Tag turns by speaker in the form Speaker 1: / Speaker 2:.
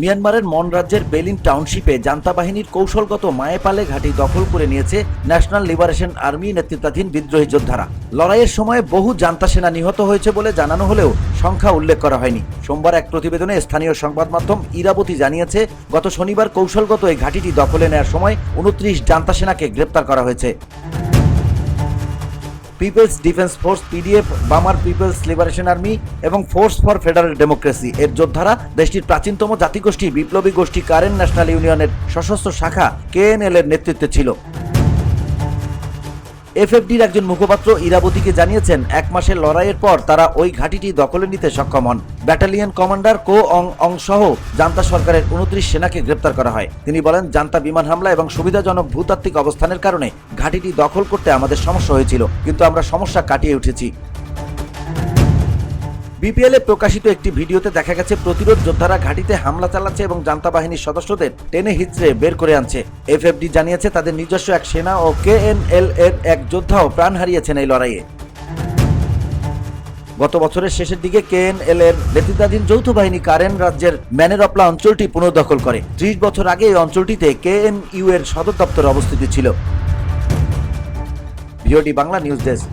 Speaker 1: মিয়ানমারের মন রাজ্যের বেলিন টাউনশিপে জান্তা বাহিনীর কৌশলগত মায়েপালে ঘাঁটি দখল করে নিয়েছে ন্যাশনাল লিবারেশন আর্মি নেতৃত্বাধীন বিদ্রোহী যোদ্ধারা। লড়াইয়ের সময় বহু জান্তা সেনা নিহত হয়েছে বলে জানানো হলেও সংখ্যা উল্লেখ করা হয়নি। সোমবার এক প্রতিবেদনে স্থানীয় সংবাদ মাধ্যম ইরাবতী জানিয়েছে, গত শনিবার কৌশলগত এই ঘাঁটিটি দখলে নেওয়ার সময় 29 জান্তা সেনাকে গ্রেপ্তার করা হয়েছে। People's defence force PDF, Bamar People's Liberation Army এবং ফোর্স ফর ফেডারেল ডেমোক্রেসি এর যোদ্ধারা দেশটির প্রাচীনতম জাতিগোষ্ঠী বিপ্লবী গোষ্ঠী কারেন ন্যাশনাল ইউনিয়নের সশস্ত্র শাখা কেএনএল এর নেতৃত্বে ছিল। এফএফডির একজন মুখপাত্র ইরাবতীকে জানিয়েছেন, 1 মাসের লড়াইয়ের পর তারা ওই ঘাঁটিটি দখলে নিতে সক্ষম হন। ব্যাটালিয়ন কমান্ডার কো অং সহ জান্তা সরকারের 29 সেনাকে গ্রেপ্তার করা হয়। তিনি বলেন, জান্তা বিমান হামলা এবং সুবিধাজনক ভূতাত্ত্বিক অবস্থানের কারণে ঘাঁটিটি দখল করতে আমাদের সমস্যা হয়েছিল, কিন্তু আমরা সমস্যা কাটিয়ে উঠেছি। বিপিএলে প্রকাশিত একটি ভিডিওতে দেখা গেছে প্রতিরোধ যোদ্ধারা ঘাঁটিতে হামলা চালাচ্ছে এবং জান্তা বাহিনীর সদস্যদের টেনে হিচড়ে বের করে আনছে। এফএফডি জানিয়েছে, তাদের নিজস্ব এক সেনা ও কেএনএল এর এক যোদ্ধাও প্রাণ হারিয়েছেন এই লড়াইয়ে। গত বছরের শেষের দিকে কেএনএল এর নেতৃত্বাধীন যৌথ বাহিনী কারেন রাজ্যের ম্যানেরপলা অঞ্চলটি পুনর্দখল করে। 30 বছর আগে এই অঞ্চলটিতে কেএনইউ এর সদর দপ্তর অবস্থিত ছিল। VOD Bangla news desk.